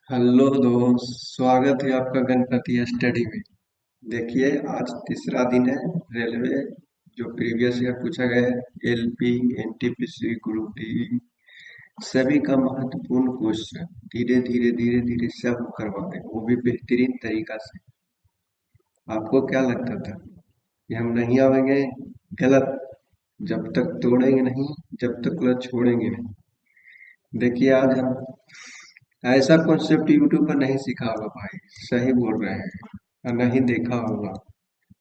Hello दोस्त, स्वागत है आपका गणपति स्टडी में। देखिए, आज तीसरा दिन है। रेलवे जो प्रीवियस ईयर पूछा गया है, एलपी, एनटीपीसी, ग्रुप डी, सभी का महत्वपूर्ण क्वेश्चन धीरे धीरे धीरे धीरे सब करवाते हैं, वो भी बेहतरीन तरीका से। आपको क्या लगता था कि हम नहीं आवेंगे? गलत। जब तक तोड़ेंगे नहीं, जब तक क्लच छोड़ेंगे नहीं। देखिए, आज हम ऐसा कॉन्सेप्ट यूट्यूब पर नहीं सीखा होगा भाई। सही बोल रहे हैं। और नहीं देखा होगा।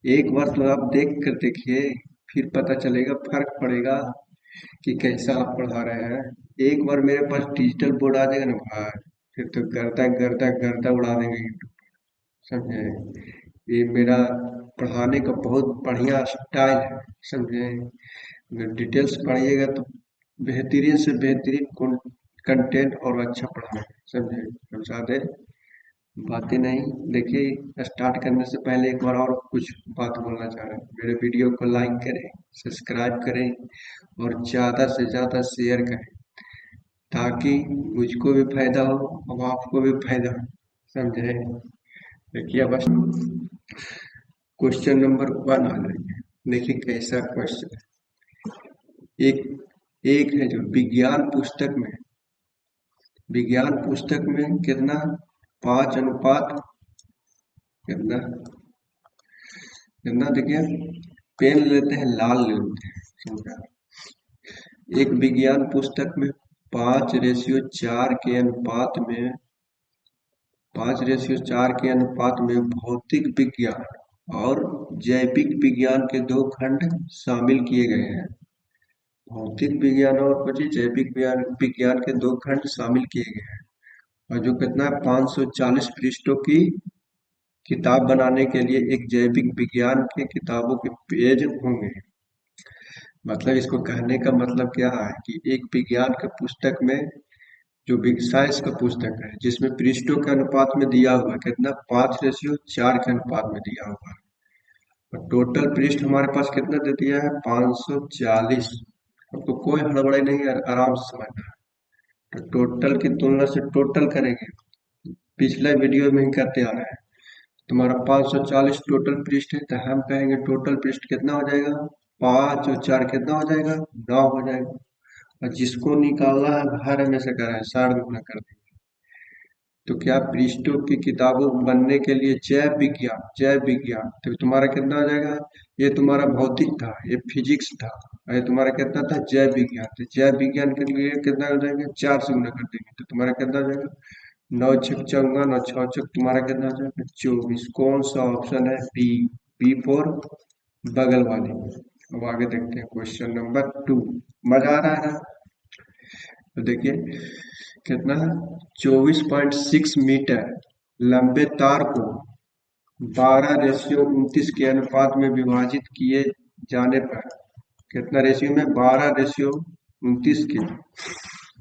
एक बार तो आप देख कर देखिए, फिर पता चलेगा, फर्क पड़ेगा कि कैसा आप पढ़ा रहे हैं। एक बार मेरे पास डिजिटल बोर्ड आ जाएगा ना भाई, फिर तो गर्दा गर्दा गर्दा उड़ा देंगे यूट्यूब। समझे? ये मेरा पढ़ाने का बहुत बढ़िया स्टाइल है। समझे? अगर डिटेल्स पढ़िएगा तो बेहतरीन से बेहतरीन कंटेंट और अच्छा पढ़ाएंगे। समझे? अब ज्यादा बातें नहीं। देखिए, स्टार्ट करने से पहले एक बार और कुछ बात बोलना चाह रहे हैं। मेरे वीडियो को लाइक करें, सब्सक्राइब करें और ज़्यादा से ज़्यादा शेयर करें, ताकि मुझको भी फायदा हो और आपको भी फायदा हो। समझे? देखिए, बस क्वेश्चन नंबर 1 आ जाइए। देखिए कैसा क्वेश्चन है। एक एक है जो विज्ञान पुस्तक में कितना, 5 अनुपात कितना कितना, देखिए, पेन लेते हैं, लाल लेते हैं। समझा? एक विज्ञान पुस्तक में 5:4 के अनुपात में 5:4 के अनुपात में भौतिक विज्ञान और जैविक विज्ञान के 2 खंड शामिल किए गए हैं। भौतिक विज्ञान और बची जैविक विज्ञान के 2 खंड शामिल किए गए हैं। और जो कितना है, 540 पृष्ठों की किताब बनाने के लिए एक जैविक विज्ञान के किताबों के पेज होंगे। मतलब इसको कहने का मतलब क्या है कि एक विज्ञान के पुस्तक में, जो बिग साइंस का पुस्तक है, जिसमें पृष्ठों के अनुपात में दिया हुआ है कितना, 5:4 के अनुपात में दिया हुआ है। और टोटल पृष्ठ हमारे पास कितना दे दिया है, 540। आपको कोई हड़बड़ी नहीं है, आराम से समझना है। तो टोटल की तुलना से टोटल करेंगे, पिछले वीडियो में ही करते आ रहे हैं। तुम्हारा 540 टोटल पृष्ठ है, तो हम कहेंगे टोटल पृष्ठ कितना हो जाएगा, 5 और 4 कितना हो जाएगा, 9 हो जाएगा। और जिसको निकालना है बाहर हमेशा करें, 60 गुना कर देंगे। तो क्या पृष्ठों की किताबों बनने के लिए जैव विज्ञान तो तुम्हारा कितना हो जाएगा। ये तुम्हारा भौतिक था, ये फिजिक्स था, और ये तुम्हारा कितना था, जैव विज्ञान। तो जैव विज्ञान के लिए कितना हो जाएगा, 4 से गुना कर देंगे तो तुम्हारा कितना हो जाएगा, 9 छक 54 और 6 छक तुम्हारा कितना हो जाएगा, 24। कौन सा ऑप्शन है, बी। बी फॉर बगल वाली। अब आगे देखते हैं क्वेश्चन नंबर 2। मजा आ रहा है ना? तो देखिए कितना है, 24.6 मीटर लंबे तार को 12:29 के अनुपात में विभाजित किए जाने पर, कितना रेशियो में, 12:29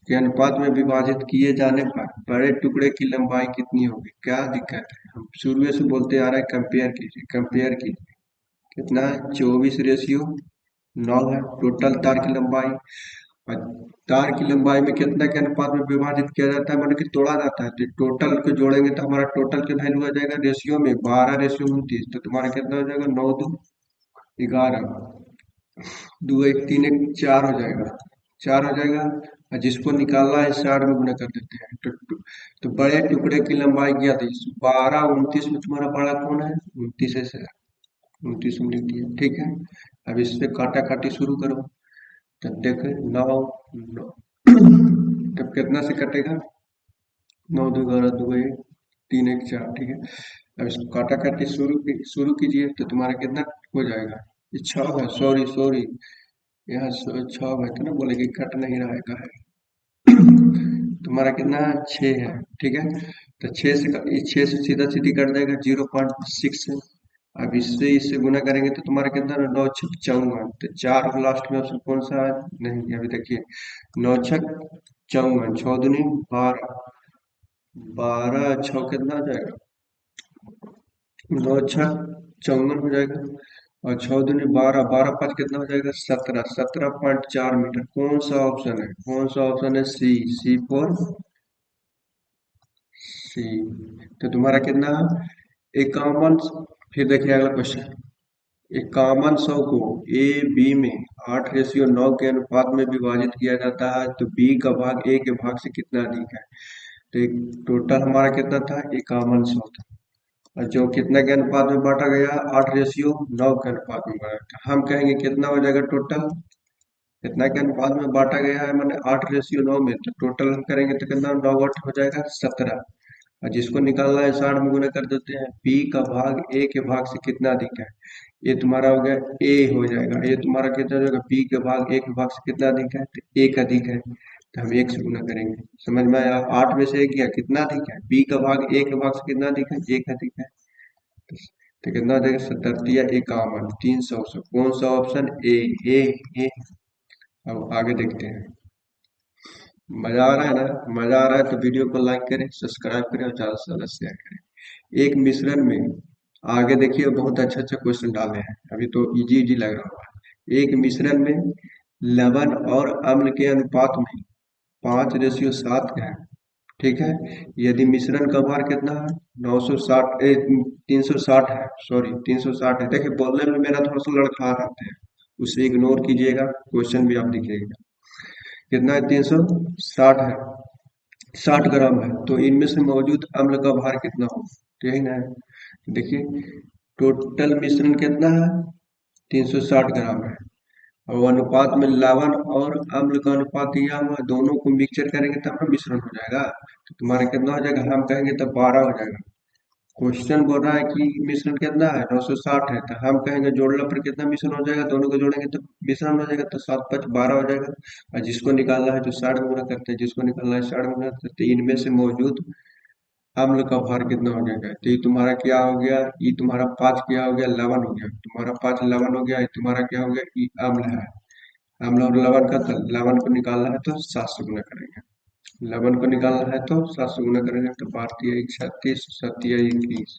के अनुपात में विभाजित किए जाने पर बड़े टुकड़े की लंबाई कितनी होगी। क्या दिक्कत है, हम शुरू से बोलते आ रहे हैं, कंपेयर कीजिए। कितना है, 24:9 है टोटल तार की लंबाई। और तार की लंबाई में कितना के अनुपात में विभाजित किया जाता है, मतलब कि तोड़ा जाता है। तो टोटल को जोड़ेंगे तो हमारा टोटल की वैल्यू आ जाएगा रेशियो में 12:29। तो तुम्हारा कितना हो जाएगा, 9 2 11, 2 1 3 1 4 हो जाएगा, 4 हो जाएगा। और जिसको निकालना है 60 में गुना कर देते हैं। तो बड़े टुकड़े की लंबाई क्या थी, 12:29 में तुम्हारा बड़ा कौन है, 29 है। 29 में लिख दिया, ठीक है। अब इससे काटा काटी शुरू करो। तब देखे 9 9, तब कितना से कटेगा, 9 2 11 2 1 3 1 4, ठीक है। अब इसको काटा काटी शुरू कीजिए तो तुम्हारा कितना हो जाएगा, ये 6 है, सॉरी सॉरी, यहाँ 6 है तो ना बोले कि कट नहीं रहेगा है। तुम्हारा कितना है, 6 है, ठीक है। तो 6 से सीधा सीधी कर देगा, 0.6 है। अब इससे इससे गुना करेंगे तो तुम्हारा कितना है, 9 6 54। तो 4 लास्ट में ऑप्शन कौन सा है, नहीं, अभी देखिए, 9 6 54, 6 दूनी 12, 12 6 कितना हो जाएगा, 9 6 54 हो जाएगा। और 6 दूनी 12, 12 5 कितना हो जाएगा, 17, 17.4 मीटर। कौन सा ऑप्शन है, सी। सी फॉर सी। तो तुम्हारा कितना? इक्यावन। फिर देखिए अगला क्वेश्चन। 5100 को ए बी में 8:9 के अनुपात में विभाजित किया जाता है तो बी का भाग ए के भाग से कितना अधिक है? तो एक टोटल हमारा कितना था? 5100 था। और जो कितना के अनुपात में बांटा गया? 8:9 के अनुपात में बांटा। हम कहेंगे कितना हो जाएगा टोटल? कितना के अनुपात में बांटा गया है मैंने? 8:9 में। तो टोटल हम करेंगे तो कितना? 9 हो जाएगा 17। और जिसको निकालना है 60 में गुना कर देते हैं। बी का भाग ए के भाग से कितना अधिक है? ये तुम्हारा हो गया ए हो जाएगा। ये तुम्हारा कितना हो जाएगा? बी के भाग ए के भाग से कितना अधिक है? तो एक अधिक है, तो हम एक से गुना करेंगे। समझ में आया? 8 में से एक गया, कितना अधिक है? बी का भाग ए के भाग से कितना अधिक है? एक अधिक है। तो कितना हो जाएगा? 77 या 51, 300 से कौन सा ऑप्शन? ए। ए। ए। अब आगे देखते हैं। मजा आ रहा है ना? मजा आ रहा है तो वीडियो को लाइक करें, सब्सक्राइब करें और ज्यादा से ज्यादा शेयर करें। एक मिश्रण में, आगे देखिए बहुत अच्छा अच्छा क्वेश्चन डाले हैं, अभी तो इजी इजी लग रहा होगा। एक मिश्रण में लवण और अम्ल के अनुपात में 5:7 का है। ठीक है। यदि मिश्रण का भार कितना है? 960 360 है, सॉरी 360 है। देखिए बोलने में मेरा थोड़ा सा लड़खड़ा रहते हैं, उसे इग्नोर कीजिएगा, क्वेश्चन भी आप लिखिएगा। कितना है? 360 है, 60 ग्राम है। तो इनमें से मौजूद अम्ल का भार कितना हो? तो यही ना है। देखिए टोटल मिश्रण कितना है? 360 ग्राम है। और अनुपात में लवण और अम्ल का अनुपात दिया हुआ है, दोनों को मिक्सचर करेंगे तब ना मिश्रण हो जाएगा। तो तुम्हारा कितना हो जाएगा? हम कहेंगे तो 12 हो जाएगा। क्वेश्चन बोल रहा है कि मिश्रण कितना है? 960 है, तो हम कहेंगे जोड़ने पर कितना मिश्रण हो जाएगा? दोनों को जोड़ेंगे तो मिश्रण हो जाएगा, तो 7×5 = 12 हो जाएगा। और जिसको निकालना है तो 60 में गुना करते हैं, जिसको निकालना है 60 में गुना करते हैं। इनमें से मौजूद अम्ल का भार कितना हो जाएगा? तो ये तुम्हारा क्या हो गया? ये तुम्हारा 5 क्या हो गया? लवण हो गया। तुम्हारा 5 लवण हो गया। ये तुम्हारा क्या हो गया? ये अम्ल है। अम्ल और लवण का, तो लवण को निकालना है तो 7 से गुना करेंगे। लवण को निकालना है तो 7 से गुना करेंगे, तो 12×3 = 36, 7×21।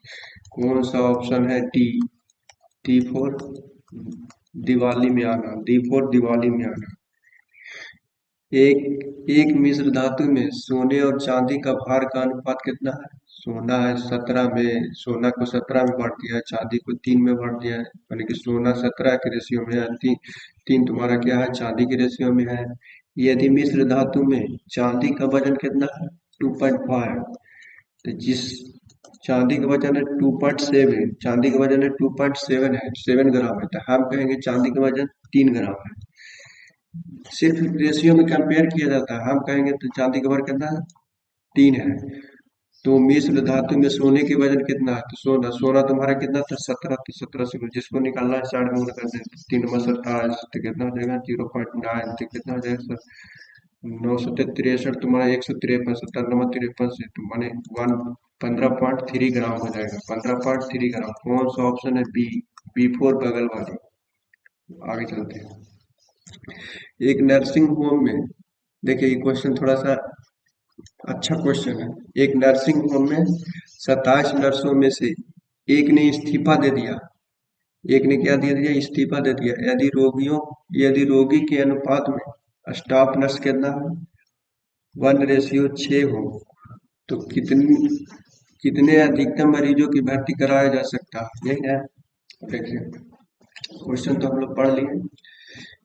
कौन सा ऑप्शन है? डी। डी फॉर दिवाली में आना। डी फॉर दिवाली में आना। एक एक मिश्र धातु में सोने और चांदी का भार का अनुपात कितना है? सोना है 17 में, सोना को 17 में बांट दिया है, चांदी को 3 में बांट दिया है, यानी कि सोना 17 के रेशियो में है, तीन तीन तुम्हारा क्या है? चांदी के रेशियो में है। यदि मिश्र धातु में चांदी का वजन कितना है? 2.5। तो जिस चांदी का वजन है 2.7, चांदी का वजन है 2.7 है, 7 ग्राम है, तो हम कहेंगे चांदी का वजन 3 ग्राम है। सिर्फ रेशियो में कंपेयर किया जाता है, हम कहेंगे तो चांदी का वजन कितना है? 3 है। तो मिश्र धातु में सोने के वजन कितना है? तो सोना सोना तुम्हारा कितना था? 17। तो 17 से जिसको निकालना है 60 में गुणा कर दें, 3×27 तो कितना हो जाएगा? 0.9। तो कितना हो जाएगा सर? 963 तुम्हारा 153, 17×9 = 53 से तो माने 15.3 ग्राम हो जाएगा। 15.3 ग्राम। कौन सा ऑप्शन है? बी। बी फोर बगल वाली। आगे चलते हैं। एक नर्सिंग होम में, देखिए ये क्वेश्चन थोड़ा सा अच्छा क्वेश्चन है। एक नर्सिंग होम में 27 नर्सों में से एक ने इस्तीफा दे दिया। एक ने क्या दे दिया? इस्तीफा दे दिया। यदि रोगी के अनुपात में स्टाफ नर्स कितना है? 1:6 हो, तो कितने अधिकतम मरीजों की भर्ती कराया जा सकता है? यही है। देखिए क्वेश्चन तो हम लोग पढ़ लिए।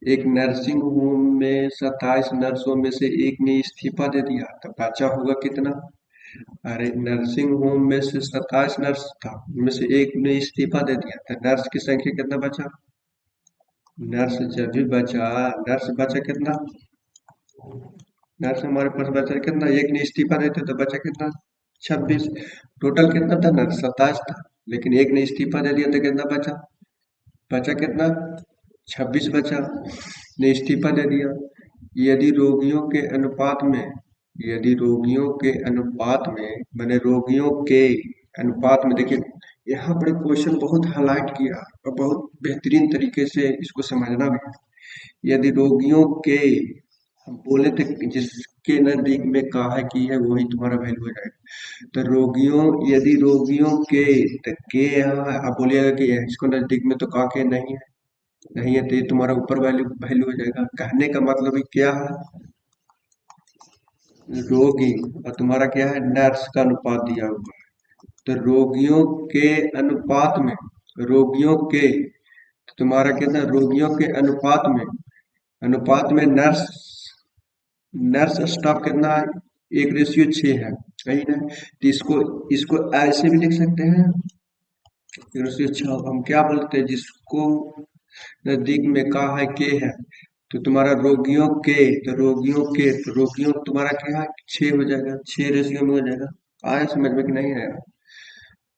एक नर्सिंग होम में 27 नर्सों में से एक ने इस्तीफा दे दिया, तो बचा होगा कितना? अरे नर्सिंग होम में से 27 नर्स था, उनमें से एक ने इस्तीफा दे दिया, तो नर्स की संख्या कितना बचा? नर्स जब भी बचा, नर्स बचा कितना? नर्स हमारे पास बचा कितना? एक ने इस्तीफा देते तो बचा कितना? 26। टोटल कितना था? नर्स 27 था, लेकिन एक ने इस्तीफा दे दिया तो कितना बचा? बचा कितना? 26 बचा। ने इस्तीफा दे दिया। यदि रोगियों के अनुपात में, यदि रोगियों के अनुपात में, मैंने रोगियों के अनुपात में, देखिए यहाँ पर क्वेश्चन बहुत हाईलाइट किया और बहुत बेहतरीन तरीके से इसको समझना भी है। यदि रोगियों के, हम बोले थे कि जिसके नजदीक में काहे की है वही तुम्हारा वैल्यू हो जाएगा। तो रोगियों, यदि रोगियों के, तो के यहाँ आप बोलिएगा कि इसको नजदीक में तो का के नहीं है, नहीं है, तो ये तुम्हारा ऊपर वैल्यू वैल्यू हो जाएगा। कहने का मतलब ही क्या है? रोगी और तुम्हारा क्या है, नर्स का अनुपात दिया हुआ है। तो रोगियों के अनुपात में, रोगियों के, तो तुम्हारा कितना, रोगियों के अनुपात में नर्स, नर्स स्टाफ कितना है, 1:6 है, सही ना। तो इसको इसको ऐसे भी लिख सकते हैं, 1:6 हम क्या बोलते हैं जिसको नजदीक में का है, के है। तो तुम्हारा रोगियों तुम्हारा क्या है, 6 हो जाएगा, 6 रेशियो में हो जाएगा। आया समझ में कि नहीं आया।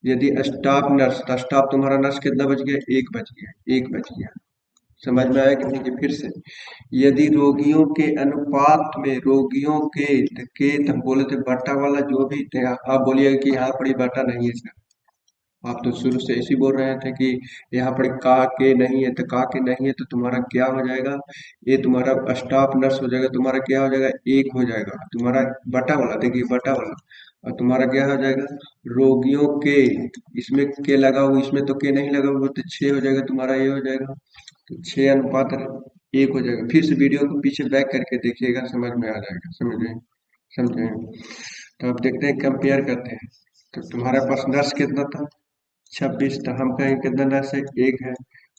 यदि स्टाफ नर्स, तो स्टाफ तुम्हारा नर्स कितना बच गया, एक बच गया, एक बच गया। समझ में आया कि नहीं, कि फिर से, यदि रोगियों के अनुपात में, रोगियों के तो हम बोले थे बटा वाला जो भी थे, आप बोलिएगा कि यहाँ पर ही बटा नहीं है इसका। आप तो शुरू से ऐसे ही बोल रहे थे कि यहाँ पर का के नहीं है, तो का के नहीं है तो तुम्हारा क्या हो जाएगा, ये तुम्हारा स्टाफ नर्स हो जाएगा, तुम्हारा क्या हो जाएगा, एक हो जाएगा तुम्हारा, बटा वाला देखिए, बटा वाला। और तुम्हारा क्या हो जाएगा, रोगियों के, इसमें के लगा हुआ, इसमें तो के नहीं लगा हुआ, तो 6 हो जाएगा तुम्हारा, ये हो जाएगा। तो 6:1 हो जाएगा। फिर से वीडियो को पीछे बैक करके देखिएगा, समझ में आ जाएगा, समझे, समझे। तो अब देखते हैं, कंपेयर करते हैं। तो तुम्हारे पास नर्स कितना था, 26, तो हम कहेंगे कितना नर्स है, एक है।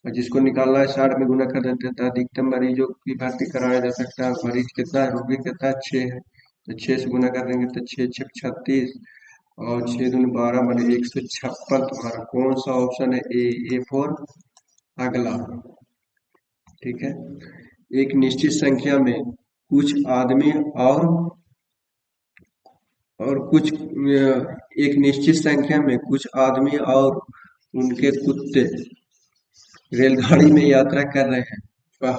और जिसको निकालना है 60 में गुना कर देते हैं, तो अधिकतम मरीजों की भर्ती कराया जा सकता है। मरीज कितना है, रोगी कितना है, 6 है, तो 6 से गुना कर देंगे तो 6×6 = 36, और 6×2 = 12, माने 156। तुम्हारा कौन सा ऑप्शन है, ए फॉर अगला। ठीक है। एक निश्चित संख्या में कुछ आदमी और कुछ एक निश्चित संख्या में कुछ आदमी और उनके कुत्ते रेलगाड़ी में यात्रा कर रहे हैं। वाह,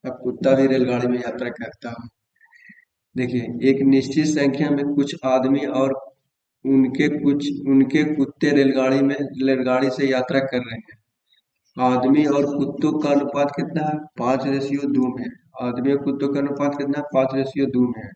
अब कुत्ता भी रेलगाड़ी में यात्रा करता है। देखिए, एक निश्चित संख्या में कुछ आदमी और उनके कुत्ते रेलगाड़ी से यात्रा कर रहे हैं। आदमी और कुत्तों का अनुपात कितना है, 5:2 में है। आदमी और कुत्तों का अनुपात कितना है, 5:2 में है।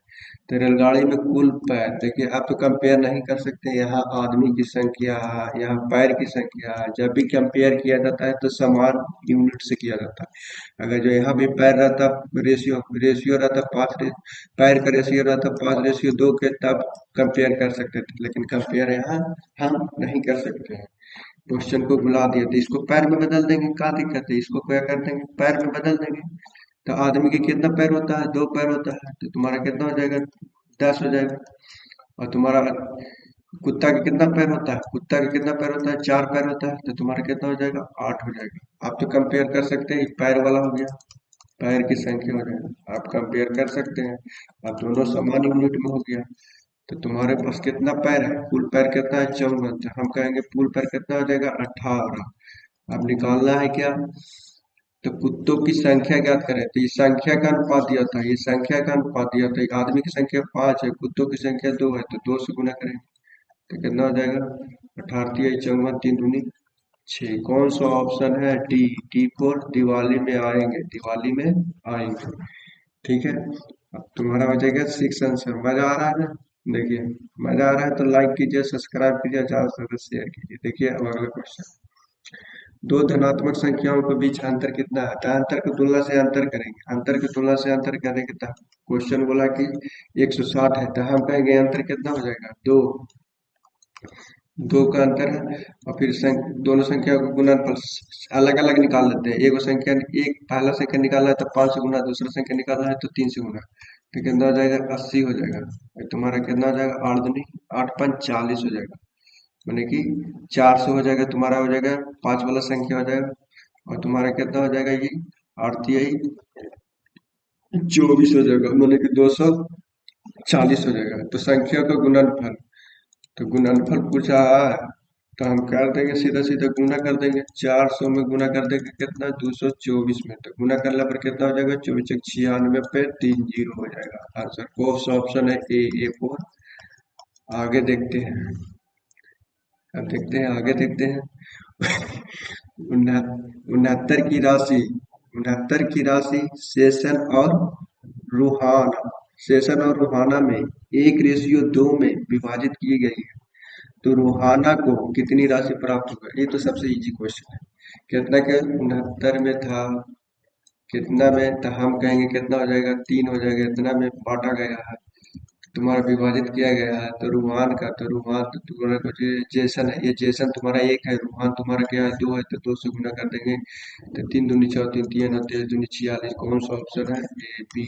तो रेलगाड़ी में कुल पैर देखिए, आप तो कंपेयर नहीं कर सकते, यहाँ आदमी की संख्या है, यहाँ पैर की संख्या है। जब भी कंपेयर किया जाता है तो समान यूनिट से किया जाता है। अगर जो यहाँ भी पैर रहता, रेशियो रेशियो रहता पैर का रेशियो रहता 5:2 के, तब कंपेयर कर सकते थे, लेकिन कंपेयर यहाँ हम नहीं कर सकते हैं। क्वेश्चन को बुला दिया तो इसको पैर में बदल देंगे, क्या दिक्कत है, इसको क्या कर देंगे, पैर में बदल देंगे। तो आदमी के कितना पैर होता है, 2 पैर होता है, तो तुम्हारा कितना हो जाएगा, 10 हो जाएगा। और तुम्हारा कुत्ता का कितना पैर होता है, कुत्ता का कितना पैर होता है, 4 पैर होता है, तो तुम्हारा कितना हो जाएगा, 8 हो जाएगा। आप तो कंपेयर कर सकते हैं, पैर वाला हो गया, पैर की संख्या हो जाएगा, आप कंपेयर कर सकते हैं। अब दोनों समान यूनिट में हो गया। तो तुम्हारे पास कितना पैर है, कुल पैर कितना है, 54, तो हम कहेंगे कुल पैर कितना हो जाएगा, 18। अब निकालना है क्या, तो कुत्तों की संख्या ज्ञात करें, तो ये संख्या का अनुपात दिया था, ये संख्या का अनुपात दिया था। एक आदमी की संख्या 5 है, कुत्तों की संख्या 2 है, तो 2 से गुना करें तो कितना हो जाएगा, 18×3 = 54। कौन सा ऑप्शन है, डी फॉर दिवाली में आएंगे, दिवाली में आएंगे। ठीक है। अब तुम्हारा हो जाएगा 6 आंसर। मजा आ रहा है ना, देखिए, मजा आ रहा है तो लाइक कीजिए, सब्सक्राइब कीजिए, ज्यादा से ज्यादा शेयर कीजिए। देखिए अब अगला क्वेश्चन, दो धनात्मक संख्याओं के बीच अंतर कितना है, तो अंतर की तुलना से अंतर करेंगे, अंतर की तुलना से अंतर करेंगे, तो क्वेश्चन बोला कि 160 है, तो हम कहेंगे अंतर कितना हो जाएगा, 2, 2 का अंतर है। और फिर दोनों संख्या को गुणनफल अलग अलग निकाल लेते हैं। एगो संख्या, एक पहला संख्या निकालना है तो 5 से गुना, दूसरा संख्या निकालना है तो 3 से गुना, तो कितना हो जाएगा, 80 हो जाएगा। और तुम्हारा कितना हो जाएगा, 8 दूनी 8×5 = 40 हो जाएगा, माने कि 400 हो जाएगा, तुम्हारा हो जाएगा 5 वाला संख्या हो जाएगा। और तुम्हारा कितना हो जाएगा, ये 8×3 = 24 हो जाएगा, माने कि 240 हो जाएगा। तो संख्या का गुणनफल, तो गुणनफल पूछा है, तो हम कर देंगे, सीधा सीधा गुना कर देंगे, 400 में गुना कर देंगे कितना, 224 में, तो गुना करने पर कितना हो जाएगा, 24×96 पे 3 जीरो हो जाएगा आंसर। कौन सा ऑप्शन है, ए फोर। आगे देखते हैं, अब देखते हैं, आगे देखते हैं। उनहत्तर की राशि, 69 की राशि सेशन और रूहाना में 1:2 में विभाजित की गई है, तो रूहाना को कितनी राशि प्राप्त होगा। ये तो सबसे इजी क्वेश्चन है। कितना के 69 में था, कितना में, तो हम कहेंगे कितना हो जाएगा, 3 हो जाएगा, इतना में बांटा गया है, तुम्हारा विभाजित किया गया है, तो रूहान का, तो रूहान तो तुम्हारा कुछ जेसन है, ये जेसन तुम्हारा एक है, रूहान तुम्हारा क्या है, दो है, तो दो से गुना कर देंगे। तो तीन दूनी चौ तीन तीन और तेज दूनी 46, कौन सा ऑप्शन है, ए बी।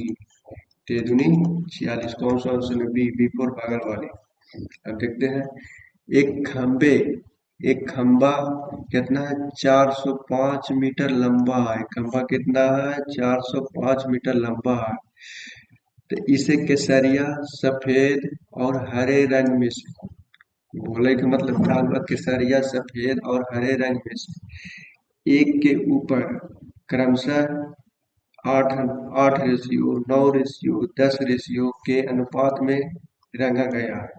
तेज दूनी 46, कौन सा ऑप्शन है, बी, बी फोर पागल वाली। अब देखते हैं, एक खंबे एक खंबा कितना है, 405 मीटर लंबा है, खंबा कितना है, 405 मीटर लंबा है। तो इसे केसरिया, सफेद और हरे रंग में से, बोले का मतलब क्या हुआ, केसरिया, सफेद और हरे रंग में से एक के ऊपर क्रमशः आठ आठ रेशियो, 9 रेशियो, 10 रेशियो के अनुपात में रंगा गया है।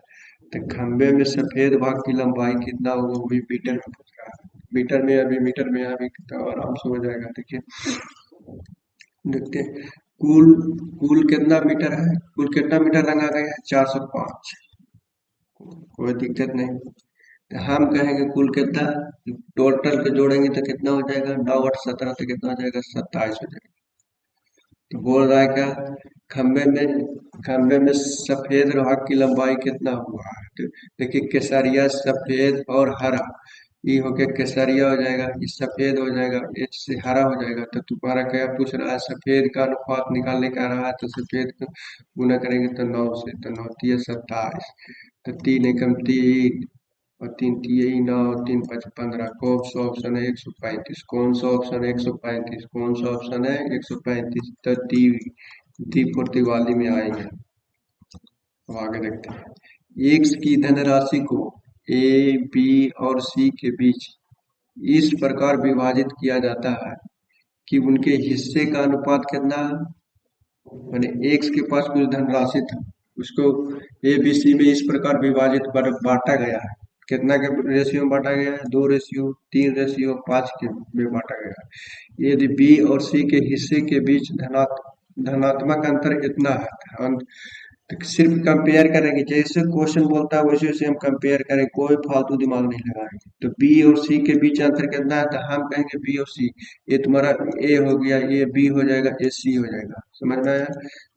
तो खंबे में सफेद भाग की लंबाई कितना होगा, वो भी मीटर में पूछ रहा है। मीटर में अभी, मीटर में अभी कितना आराम से हो जाएगा, देखिए देखते हैं। कुल कुल कितना मीटर है, कुल कितना मीटर रंगा गया है, 405। कोई दिक्कत नहीं। तो हम कहेंगे कुल कितना, टोटल के जोड़ेंगे तो कितना हो जाएगा, 9 8 17, तो कितना हो जाएगा, 27 हो जाएगा। तो बोल रहा है क्या, खंबे में सफेद भाग की लंबाई कितना हुआ है, तो देखिए केसरिया, सफेद और हरा, ये हो गया केसरिया हो जाएगा, ये सफेद हो जाएगा, एच से हरा हो जाएगा। तो तुम्हारा क्या पूछ रहा है, सफेद का अनुपात निकालने का रहा है, तो सफेद का गुना करेंगे तो 9 से, तो 9 तिया 27, तो 3 एकम 3 और 3 तिया 9, 3 5 15, कौन सा ऑप्शन है, 135, कौन सा ऑप्शन है, 135, कौन सा ऑप्शन है, 135, तो दी फोर दिवाली में आएंगे। अब आगे देखते हैं, एक्स की धनराशि को ए बी और सी के बीच इस प्रकार विभाजित किया जाता है कि उनके हिस्से का अनुपात कितना है, मैंने एक्स के पास कुछ धनराशि था, उसको ए बी सी में इस प्रकार विभाजित बांटा गया है, कितना के रेशियो में बांटा गया है, 2 रेशियो, 3 रेशियो 5 के में बांटा गया है। यदि बी और सी के हिस्से के बीच धनात्मक अंतर इतना है, तो सिर्फ कंपेयर करेंगे, जैसे क्वेश्चन बोलता है वैसे वैसे हम कंपेयर करें, कोई फालतू दिमाग नहीं लगाएंगे। तो बी और सी के बीच अंतर कितना है, तो हम कहेंगे बी और सी, ये तुम्हारा ए हो गया, ये बी हो जाएगा, ये सी हो जाएगा, समझ में आया।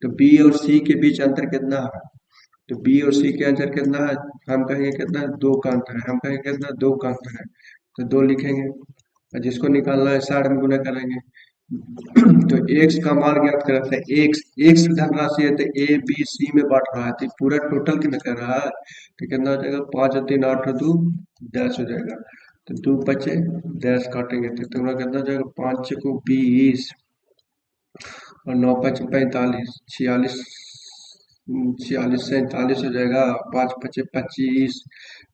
तो बी और सी के बीच अंतर कितना है, तो बी और सी के अंतर कितना है, हम कहेंगे कितना है, 2 का अंतर है, हम कहेंगे कितना, 2 का अंतर है, तो 2 लिखेंगे, और जिसको निकालना है 60 में गुना करेंगे। तो एक्स का मान ज्ञात कर रखते हैं, एक्स एक्स धनराशि है, तो ए बी सी में बांट रहा है, तो पूरा टोटल कितना कर रहा है, तो कितना हो जाएगा, 5 और 3 8 और 2 10 हो जाएगा। तो 2 बचे, 10 काटेंगे तो तुम्हारा कितना हो जाएगा, 5 को 20 और 9 5 45, 46, 46 47 हो जाएगा, 5 5 25,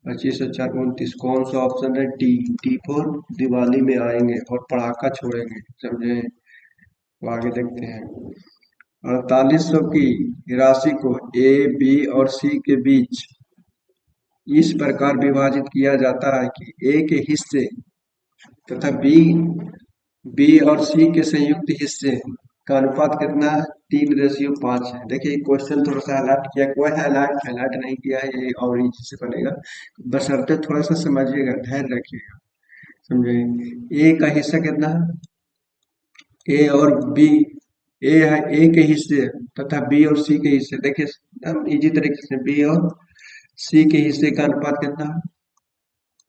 25 और 4 29, कौन सा ऑप्शन है, डी, डी फोर दिवाली में आएंगे और पड़ाका छोड़ेंगे, समझे। तो आगे देखते हैं, 4800 की राशि को ए बी और सी के बीच इस प्रकार विभाजित किया जाता है कि ए के हिस्से तथा बी और सी के संयुक्त हिस्से का अनुपात कितना है, 3 रेशियो 5 है। देखिए क्वेश्चन थोड़ा सा हाईलाइट किया, कोई हाईलाइट हाईलाइट नहीं किया है, ये और इजी से बनेगा, बशर्ते थोड़ा सा समझिएगा, धैर्य रखिएगा, समझे। ए का हिस्सा कितना है, ए और बी, ए है ए के हिस्से तथा बी और सी के हिस्से, देखिए एकदम इजी तरीके से, बी और सी के हिस्से का अनुपात कितना है,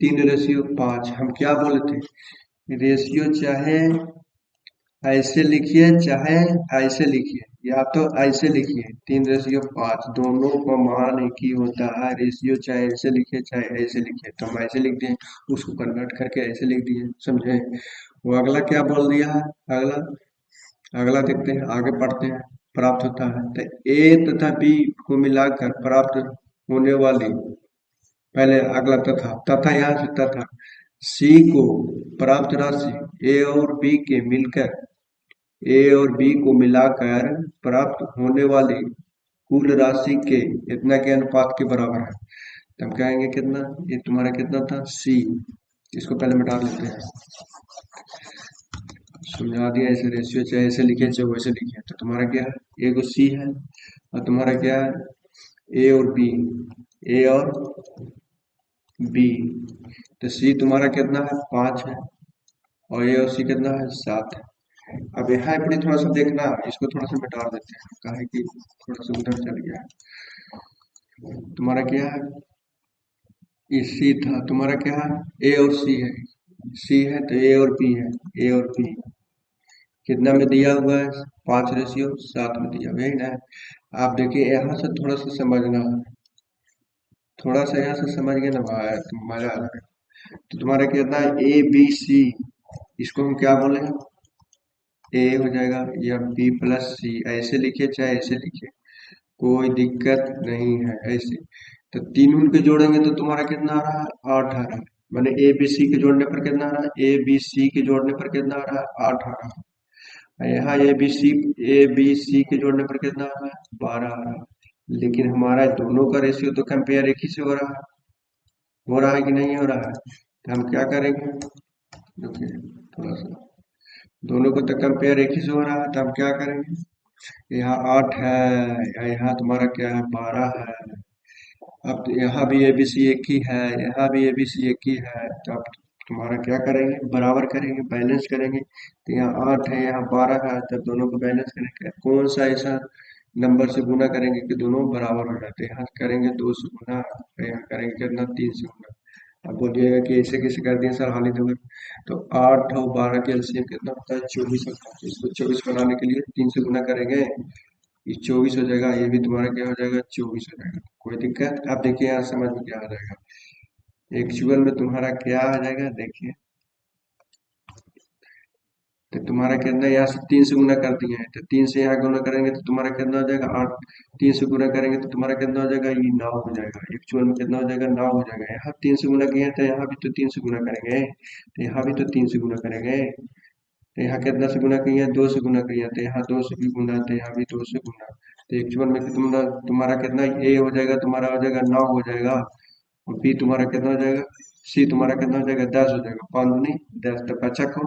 3 रेशियो 5। हम क्या बोले थे, रेशियो चाहे ऐसे लिखिए चाहे ऐसे लिखिए, या तो ऐसे लिखिए 3 रेशियो 5, दोनों का मान एक ही होता है, रेशियो चाहे ऐसे लिखिए चाहे ऐसे लिखिए, तो हम ऐसे लिख दिए, उसको कन्वर्ट करके ऐसे लिख दिए, समझे। वो अगला क्या बोल दिया है, अगला अगला देखते हैं, आगे पढ़ते हैं। प्राप्त होता है, तो ए तथा बी को मिलाकर प्राप्त होने वाली, पहले अगला तथा, तथा यहाँ से तथा सी को प्राप्त राशि ए और बी के मिलकर, ए और बी को मिलाकर प्राप्त होने वाली कुल राशि के इतना के अनुपात के बराबर है। तो हम कहेंगे कितना, ये तुम्हारा कितना था, सी, इसको पहले मिटा लेते हैं, समझा दिया, ऐसे रेशियो चाहे ऐसे लिखे चाहे वैसे लिखे, तो तुम्हारा क्या है, एक सी है, और तुम्हारा क्या है, ए और बी, ए और बी, तो सी तुम्हारा कितना है, 5 है, और ए और सी कितना है, 7 है। अब यहाँ पर थोड़ा सा देखना, इसको थोड़ा सा मिटा देते हैं, कहा कि थोड़ा सा उधर चल गया है। तुम्हारा क्या है? ये सी था तुम्हारा, क्या है? ए और सी है। सी है तो ए और बी है। ए और बी कितना में दिया हुआ है? 5:7 में दिया हुआ है, यही ना? आप देखिए यहाँ से थोड़ा सा समझना है। थोड़ा सा यहाँ से समझ गए ना भाई तो मजा आ जाएगा। तो तुम्हारा कितना है? ए बी सी, इसको हम क्या बोले? ए हो जाएगा या बी प्लस सी, ऐसे लिखिए चाहे ऐसे लिखिए, कोई दिक्कत नहीं है ऐसे। तो तीन उनके जोड़ेंगे तो तुम्हारा कितना आ रहा है? 8 आ रहा है। मैंने ए बी सी के जोड़ने पर कितना आ रहा है? ए बी सी के जोड़ने पर कितना आ रहा है? 8 आ रहा है। और यहाँ ए बी सी के जोड़ने पर कितना आ रहा है? 12 आ रहा है। लेकिन हमारा दोनों का रेशियो तो कंपेयर एक ही से हो रहा है। हो रहा है कि नहीं हो रहा है? तो हम क्या करेंगे? देखिए थोड़ा सा, दोनों को तो कंपेयर एक ही से हो रहा है, तो हम क्या करेंगे? यहाँ 8 है, या यहाँ तुम्हारा क्या है? 12 है। अब तो यहाँ भी एबीसी एक ही है, यहाँ भी एबीसी एक ही है, तो अब तुम्हारा क्या करेंगे? बराबर करेंगे, बैलेंस करेंगे। तो यहाँ 8 है, यहाँ 12 है, तब दोनों को बैलेंस करेंगे। कौन सा ऐसा नंबर से गुना करेंगे कि दोनों बराबर हो जाते हैं? यहाँ करेंगे 2 से गुना, और यहाँ करेंगे कितना? 3 से गुना। अब बोलिएगा कि ऐसे कैसे कर दिए सर, हाल ही तो। तो 8 और 12 के एलसीएम कितना होता है? 24 होता है। तो इसको 24 बनाने के लिए 3 से गुना करेंगे, ये 24 हो जाएगा। ये भी तुम्हारा क्या हो जाएगा? 24 हो जाएगा। कोई दिक्कत? आप देखिए यहाँ समझ में क्या आ जाएगा। एक्चुअल में तुम्हारा क्या आ जाएगा देखिए। तो तुम्हारा कितना, यहाँ से 3 से गुना कर दिए हैं, तो 3 से यहाँ गुना करेंगे तो तुम्हारा कितना हो जाएगा? 8। 3 से गुना करेंगे तो तुम्हारा कितना हो जाएगा? ये 9 हो जाएगा। एक्चुअल में कितना हो जाएगा? 9 हो जाएगा। यहाँ 3 से गुना किए हैं तो यहाँ भी तो 3 से गुना करेंगे, तो यहाँ भी तो 3 से गुना करेंगे। तो यहाँ कितना से गुना किए हैं? 2 से गुना किए हैं, तो यहाँ 2 से भी गुना, तो यहाँ भी 2 से गुना। तो एक्चुअल में तुम्हारा तुम्हारा कितना ए हो जाएगा? तुम्हारा हो जाएगा 9 हो जाएगा। और बी तुम्हारा कितना हो जाएगा? सी तुम्हारा कितना हो जाएगा? 10 हो जाएगा। 5 दूनी 10, तो बचा कौन?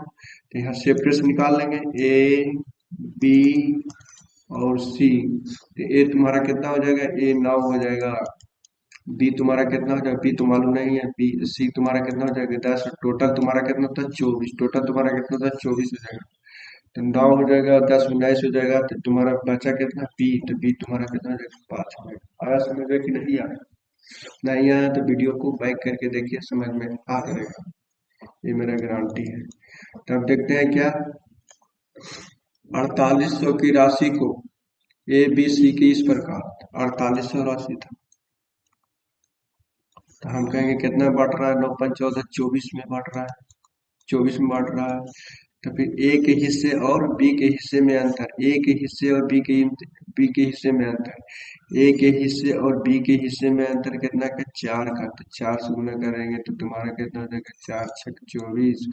तो यहाँ सेपरेट से निकाल लेंगे, ए बी और सी। तो ए तुम्हारा कितना हो जाएगा? ए 9 हो जाएगा। बी तुम्हारा कितना हो जाएगा? बी तो मालूम नहीं है। बी सी तुम्हारा कितना हो जाएगा? 10। टोटल तुम्हारा कितना होता है? 24। टोटल तुम्हारा कितना होता है? 24 हो जाएगा। तो 9 हो जाएगा, 10 19 हो जाएगा, तो तुम्हारा बचा कितना? बी। तो बी तुम्हारा कितना हो जाएगा? 5 हो जाएगा। आया समझ में कि नहीं आया? नहीं आया तो वीडियो को बैक करके देखिए, समझ में आ जाएगा, ये मेरा गारंटी है। तब देखते हैं क्या? 4800 की राशि को ए बी सी की इस प्रकार 4800 राशि था, तो हम कहेंगे कितना बांट रहा है? 9 5 14, 24 में बांट रहा है। 24 में बांट रहा है। तो फिर ए के हिस्से और बी के हिस्से में अंतर। ए के हिस्से और बी के हिस्से में अंतर। ए के हिस्से और बी के हिस्से में अंतर कितना का? 4 का। तो 4 से गुना करेंगे तो तुम्हारा कितना हो जाएगा? 4 6 24,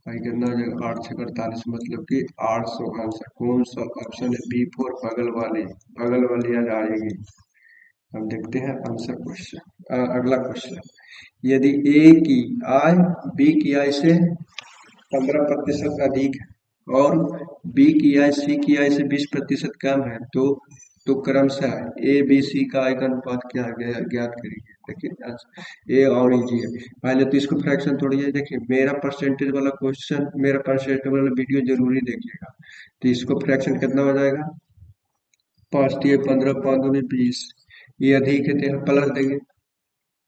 भाई कितना हो जाएगा? 8 6 48, मतलब कि 800 का आंसर। कौन सा ऑप्शन है? B4, बगल वाली आ जाएगी। अब देखते हैं आंसर क्वेश्चन, अगला क्वेश्चन। यदि ए की आय बी की आय से 15% अधिक है और बी की आय सी की आय से 20% कम है, तो क्रमशः ए बी सी का आय का अनुपात क्या है? ज्ञात करिए। देखिए ये और इजी है। पहले तो इसको फ्रैक्शन थोड़ी है। देखिए मेरा परसेंटेज वाला क्वेश्चन, मेरा परसेंटेज वाला वीडियो जरूरी देखिएगा। तो इसको फ्रैक्शन कितना हो जाएगा? 5 दिए 15, 5 दूनी 20। ये अधिक है तो यहाँ प्लस देंगे।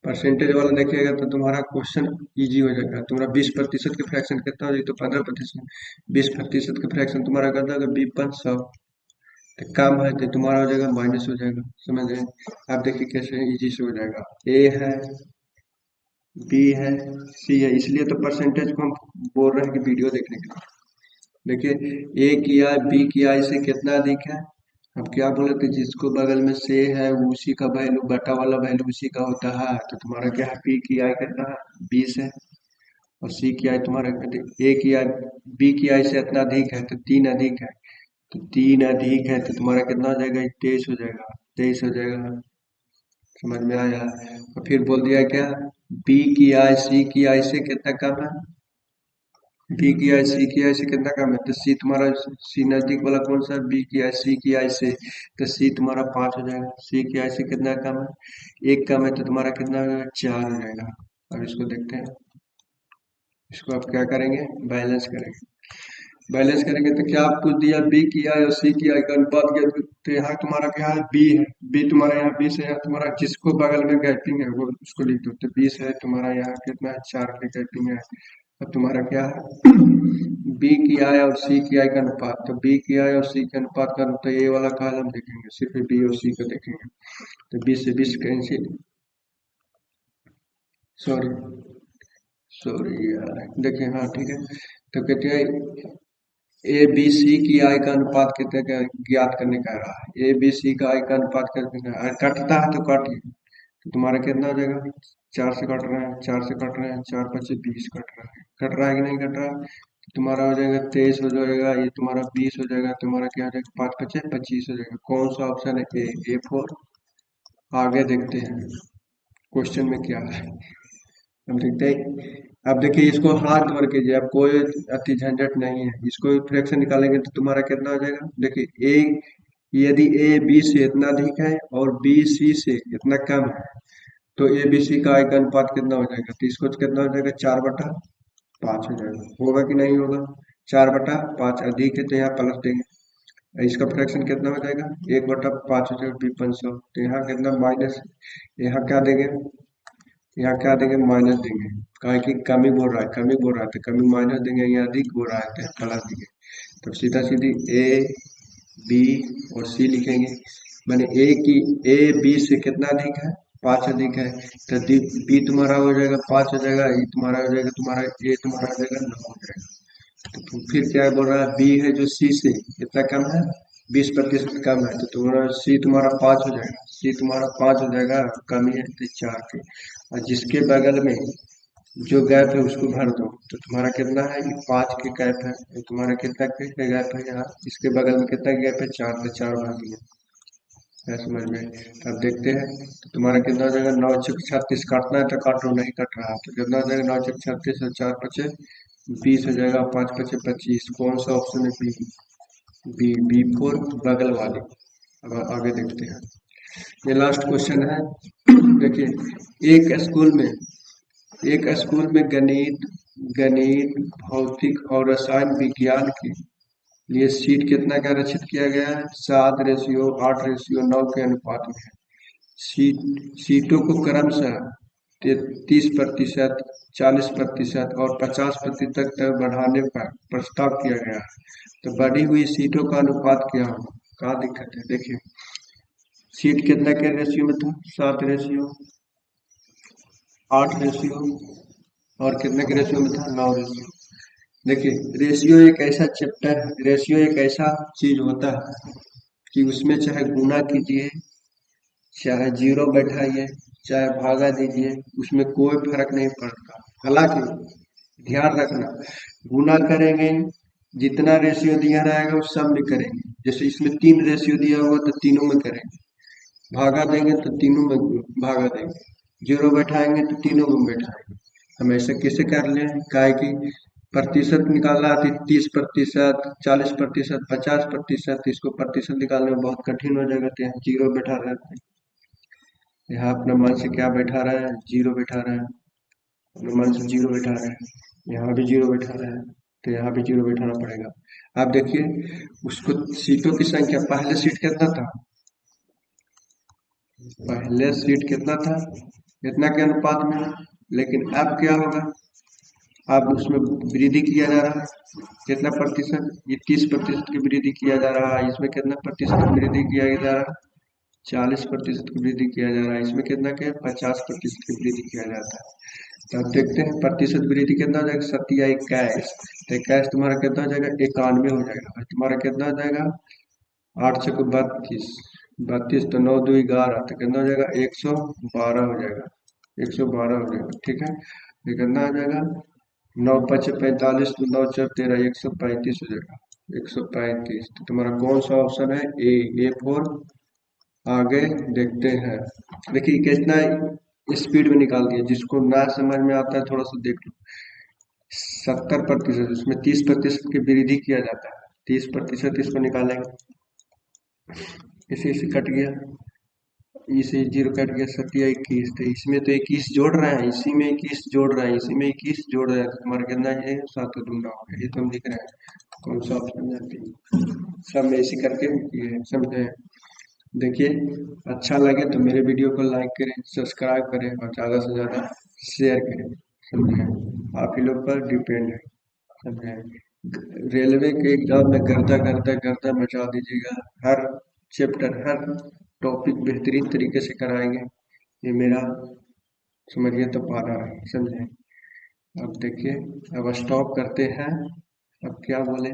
परसेंटेज वाला देखिएगा तो तुम्हारा क्वेश्चन इजी हो जाएगा। तुम्हारा 20% के फ्रैक्शन कितना हो जाएगा? तो 15%। 20% के फ्रैक्शन तुम्हारा कितना होगा? 20/100। तो कम है तो तुम्हारा हो जाएगा माइनस हो जाएगा। समझ गए? आप देखिए कैसे इजी से हो जाएगा। ए है, बी है, सी है, इसलिए तो परसेंटेज को हम बोल रहे हैं कि वीडियो देखने के लिए। देखिए ए की आय बी की आय से कितना अधिक है? अब क्या बोले थे? जिसको बगल में से है उसी का वैल्यू, बटा वाला वैल्यू उसी का होता है। तो तुम्हारा क्या है? बी की आय कितना है? 20 है। और सी की आय तुम्हारा ए की आय बी की आय से इतना अधिक है, तो 3 अधिक है। तो 3 अधिक है तो तुम्हारा कितना हो जाएगा? 23 हो जाएगा। 23 हो जाएगा। समझ में आया? और फिर बोल दिया क्या? बी की आय सी की आय से कितना कम है? बी की आई सी की आई से कितना कम है? तो सी तुम्हारा, सी नजदीक वाला कौन सा? बी की आई सी की आई से। तो सी तुम्हारा 5 हो जाएगा। सी की आई से कितना कम है? 1 कम है, तो तुम्हारा कितना हो जाएगा? 4 हो जाएगा। अब इसको देखते हैं, इसको आप क्या करेंगे? बैलेंस करेंगे। बैलेंस करेंगे तो क्या पूछ दिया, बी किया या सी किया का अनुपात किया, तो यहाँ तुम्हारा क्या है, बी है। बी तुम्हारा यहाँ 20 है, यहाँ तुम्हारा जिसको बगल में गैपिंग है वो उसको लिख दो, तो 20 है तुम्हारा, यहाँ कितना है 4 की गैपिंग है। अब तुम्हारा क्या है बी की आई और सी की आई का अनुपात, तो बी की आई और सी के अनुपात का, तो ये वाला कॉलम देखेंगे, सिर्फ बी और सी को देखेंगे, तो 20 से 20 कैंसिल, सॉरी सॉरी यार, देखिए हाँ ठीक है। तो कहते हैं ए बी सी की आय का अनुपात कितने का ज्ञात करने का रहा है, ए बी सी का आय का अनुपात करने का है। कटता है तो काटिए, तो तुम्हारा कितना हो जाएगा, 4 से कट रहा है, 4 से कट रहे हैं, 4 पच्चीस 20 कट रहा है कि नहीं कट रहा है, तो तुम्हारा हो जाएगा 23 हो जाएगा, ये तुम्हारा 20 हो जाएगा, तुम्हारा क्या हो जाएगा 5 पच्चीस 25 हो जाएगा। कौन सा ऑप्शन है, ए फोर। आगे देखते हैं क्वेश्चन में क्या है, हम देखते हैं। अब देखिए इसको हाथ भर कीजिए, अब कोई अति झंझट नहीं है, इसको फ्रैक्शन निकालेंगे तो तुम्हारा कितना हो जाएगा, देखिए ए, यदि ए बी से इतना अधिक है और बी सी से इतना कम है, तो ए बी सी का आय का अनुपात कितना हो जाएगा, तो इसको कितना हो जाएगा 4/5 हो जाएगा, होगा कि नहीं होगा, 4/5 अधिक है तो यहाँ प्लस देंगे, इसका फ्रैक्शन कितना हो जाएगा 1/5 हो जाएगा, 500, तो यहाँ कितना माइनस, यहाँ क्या देंगे, यहाँ क्या देंगे माइनस देंगे, कहा कि कमी बोल रहा है, कमी बोल रहा है तो कमी माइनस देंगे, यहाँ अधिक बोल रहा है तो प्लस देंगे, तो सीधा सीधी ए बी और सी लिखेंगे। मैंने ए बी से कितना अधिक है, 5 अधिक है, तो बी तुम्हारा हो जाएगा 5 हो जाएगा, ए तुम्हारा हो जाएगा, तुम्हारा ए तुम्हारा हो जाएगा 9 हो जाएगा। तो फिर क्या बोल रहा है, बी है जो सी से कितना कम है, 20% कम है, तो तुम्हारा सी तुम्हारा 5 हो जाएगा, सी तुम्हारा 5 हो जाएगा, कमी है तो 4 के, और जिसके बगल में जो गैप है उसको भर दो, तो तुम्हारा कितना है, ये 5 के गैप है, ये तुम्हारा कितना के गैप है, यहाँ इसके बगल में कितना गैप है, 4, तो 4 भर दिए, है समझ में। अब देखते हैं तो तुम्हारा कितना हो जाएगा, 9 छक 36, काटना है तो काटो, नहीं कट रहा तो कितना हो जाएगा, 9 छक 36 और 4 पचे 20 हो जाएगा, 5 पचे 25, कौन सा ऑप्शन है, बी, बी फोर बगल वाले। अब आगे देखते हैं, ये लास्ट क्वेश्चन है देखिए, एक स्कूल में गणित भौतिक और रसायन विज्ञान के लिए सीट कितना का आरक्षित किया गया है, 7:8:9 के अनुपात में है। सीटों को क्रमशः 30%, 40% और 50% तक बढ़ाने का प्रस्ताव किया गया है, तो बढ़ी हुई सीटों का अनुपात क्या होगा, क्या दिक्कत है, देखिए सीट कितना के रेशियो में था, 7:8 और कितने के रेशियो में था, 9 रेशियो। देखिए रेशियो एक ऐसा चैप्टर है, रेशियो एक ऐसा चीज होता है कि उसमें चाहे गुना कीजिए, चाहे जीरो बैठाइए, चाहे भागा दीजिए, उसमें कोई फर्क नहीं पड़ता। हालांकि ध्यान रखना, गुना करेंगे जितना रेशियो दिया रहेगा वो सब में करेंगे, जैसे इसमें 3 रेशियो दिया हुआ तो तीनों में करेंगे, भागा देंगे तो तीनों में भागा देंगे, जीरो बैठाएंगे तो तीनों में बैठाएंगे। हम ऐसे कैसे कर लें, काहे कि प्रतिशत निकालना है, 30%, 40%, 50%, इसको प्रतिशत निकालने में बहुत कठिन हो जाएगा, तो यहाँ जीरो बैठा रहता है, यहाँ अपने मन से क्या बैठा रहा है, जीरो बैठा रहा है, अपने मन से जीरो बैठा रहा है, यहाँ भी जीरो बैठा रहा है, तो यहाँ भी जीरो बैठाना पड़ेगा। आप देखिए उसको सीटों की संख्या, पहले सीट कितना था, पहले सीट कितना था, इतना के अनुपात में, लेकिन अब क्या होगा, अब उसमें वृद्धि किया जा रहा है, कितना प्रतिशत, ये 30% की वृद्धि किया जा रहा है, इसमें कितना प्रतिशत की वृद्धि किया जा रहा है, 40% की वृद्धि किया जा रहा है, इसमें कितना क्या 50% की वृद्धि किया जाता है। तो अब देखते हैं प्रतिशत वृद्धि कितना हो जाएगा, 27, तो 21 तुम्हारा कितना हो जाएगा, 91 हो जाएगा, और तुम्हारा कितना हो जाएगा, 8 × 32, तो 9 × 2 = 11, तो कितना हो जाएगा 112 हो जाएगा, 112 हो जाएगा, ठीक है, ये कितना हो जाएगा, 9×5 = 45, तो 9×4 = 13, 135 हो जाएगा, 135, तो तुम्हारा कौन सा ऑप्शन है, ए फोर। आगे देखते हैं, देखिए कितना स्पीड में निकाल दिया, जिसको ना समझ में आता है थोड़ा सा देख लो, 70%, उसमें 30% की वृद्धि किया जाता है, 30% इसको निकालेंगे, इसी से कट गया, इसे जीरो कट गया, 7 या 21, तो इसमें तो 21 जोड़ रहा है, इसी में 21 जोड़ रहा है, इसी में 21 जोड़ रहा है, तो तुम्हारा कितना ये 7 दूना हो गया, ये तो हम लिख रहे हैं। कौन सा ऑप्शन जाती है, सब में इसी करके ये समझे। देखिए, अच्छा लगे तो मेरे वीडियो को लाइक करें, सब्सक्राइब करें और ज़्यादा से ज़्यादा शेयर करें, समझे। आप ही लोग पर डिपेंड है, समझे। रेलवे के एग्जाम में गर्दा गर्दा गर्दा मचा दीजिएगा, हर चैप्टर हर टॉपिक बेहतरीन तरीके से कराएंगे, ये मेरा समझिए तो पारा है, समझे। अब देखिए, अब स्टॉप करते हैं, अब क्या बोले।